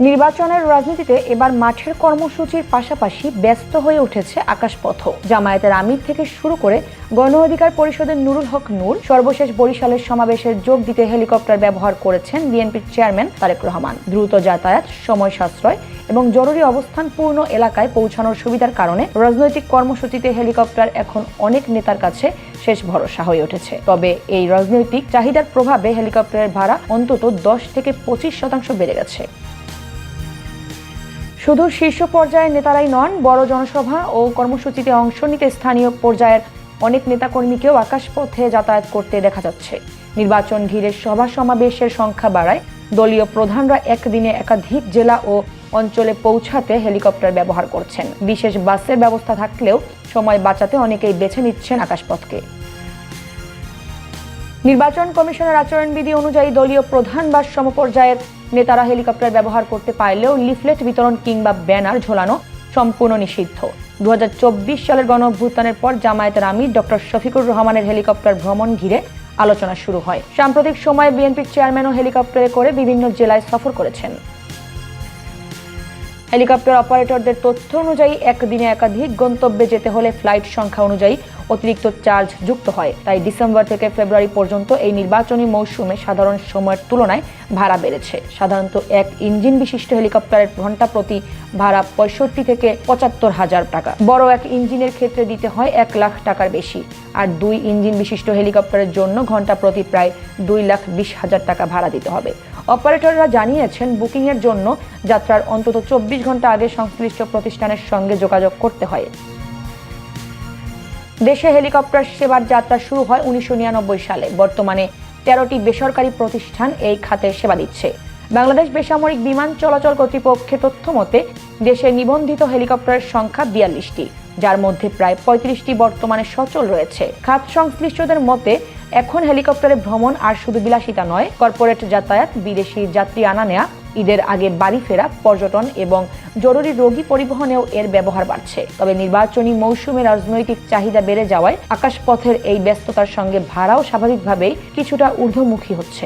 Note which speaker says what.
Speaker 1: নির্বাচনের রাজনীতিতে এবার মাঠের কর্মসূচির পাশাপাশি ব্যস্ত হয়ে উঠেছে আকাশপথও। জামায়াতের আমির থেকে শুরু করে গণ অধিকার পরিষদের নুরুল হক নূর সর্বশেষ বরিশালের সমাবেশে যোগ দিতে হেলিকপ্টার ব্যবহার করেছেন বিএনপির চেয়ারম্যান তারেক রহমান। দ্রুত যাতায়াত, সময় সাশ্রয় এবং জরুরি অবস্থানপূর্ণ এলাকায় পৌঁছানোর সুবিধার কারণে রাজনৈতিক কর্মসূচিতে হেলিকপ্টার এখন অনেক নেতার কাছে শেষ ভরসা হয়ে উঠেছে। তবে এই রাজনৈতিক চাহিদার প্রভাবে হেলিকপ্টারের ভাড়া অন্তত 10 থেকে 25% বেড়ে গেছে। শুধু শীর্ষ পর্যায়ের নেতারাই নন, বড় জনসভা ও কর্মসূচিতে অংশ নিতে স্থানীয় পর্যায়ের অনেক নেতাকর্মীকেও আকাশপথে যাতায়াত করতে দেখা যাচ্ছে। নির্বাচন ঘিরে সভা সমাবেশের সংখ্যা বাড়ায় দলীয় প্রধানরা একদিনে একাধিক জেলা ও অঞ্চলে পৌঁছাতে হেলিকপ্টার ব্যবহার করছেন। বিশেষ বাসের ব্যবস্থা থাকলেও সময় বাঁচাতে অনেকেই বেছে নিচ্ছেন আকাশপথকে। নির্বাচন কমিশনের আচরণবিধি অনুযায়ী দলীয় প্রধান বা সমপর্যায়ের নেতারা হেলিকপ্টার ব্যবহার করতে পারলেও লিফলেট বিতরণ কিংবা ব্যানার ঝোলানো সম্পূর্ণ নিষিদ্ধ। 2024 সালের গণঅভ্যুত্থানের পর জামায়াতের আমির ডক্টর শফিকুর রহমানের হেলিকপ্টার ভ্রমণ ঘিরে আলোচনা শুরু হয়। সাম্প্রতিক সময়ে বিএনপির চেয়ারম্যানও হেলিকপ্টারে করে বিভিন্ন জেলায় সফর করেছেন। হেলিকপ্টার অপারেটরদের তথ্য অনুযায়ী একদিনে একাধিক গন্তব্যে যেতে হলে ফ্লাইট সংখ্যা অনুযায়ী অতিরিক্ত চার্জ যুক্ত হয়। তাই ডিসেম্বর থেকে ফেব্রুয়ারি পর্যন্ত এই নির্বাচনী মৌসুমে সাধারণ সময়ের তুলনায় ভাড়া বেড়েছে। সাধারণত এক ইঞ্জিন বিশিষ্ট হেলিকপ্টারের ঘন্টা প্রতি ভাড়া 65 থেকে 75,000 টাকা। বড় এক ইঞ্জিনের ক্ষেত্রে দিতে হয় 1 লাখ টাকার বেশি। আর 2 ইঞ্জিন বিশিষ্ট হেলিকপ্টারের জন্য ঘন্টা প্রতি প্রায় 2,20,000 টাকা ভাড়া দিতে হবে। অপারেটররা জানিয়েছেন, বুকিংয়ের জন্য যাত্রার অন্তত 24 ঘন্টা আগে সংশ্লিষ্ট প্রতিষ্ঠানের সঙ্গে যোগাযোগ করতে হয়। দেশে হেলিকপ্টার সেবার যাত্রা শুরু হয় 1999 সালে। বর্তমানে 13টি বেসরকারি প্রতিষ্ঠান এই খাতে সেবা দিচ্ছে। বাংলাদেশ বেসামরিক বিমান চলাচল কর্তৃপক্ষের তথ্য মতে দেশে নিবন্ধিত হেলিকপ্টারের সংখ্যা 42টি, যার মধ্যে প্রায় 35টি বর্তমানে সচল রয়েছে। খাত সংশ্লিষ্টদের মতে এখন হেলিকপ্টারে ভ্রমণ আর শুধু বিলাসিতা নয়, কর্পোরেট যাতায়াত, বিদেশি যাত্রী আনা নেয়া, ঈদের আগে বাড়ি ফেরা, পর্যটন এবং জরুরি রোগী পরিবহনেও এর ব্যবহার বাড়ছে। তবে নির্বাচনী মৌসুমে রাজনৈতিক চাহিদা বেড়ে যাওয়ায় আকাশপথের এই ব্যস্ততার সঙ্গে ভাড়াও স্বাভাবিকভাবেই কিছুটা ঊর্ধ্বমুখী হচ্ছে।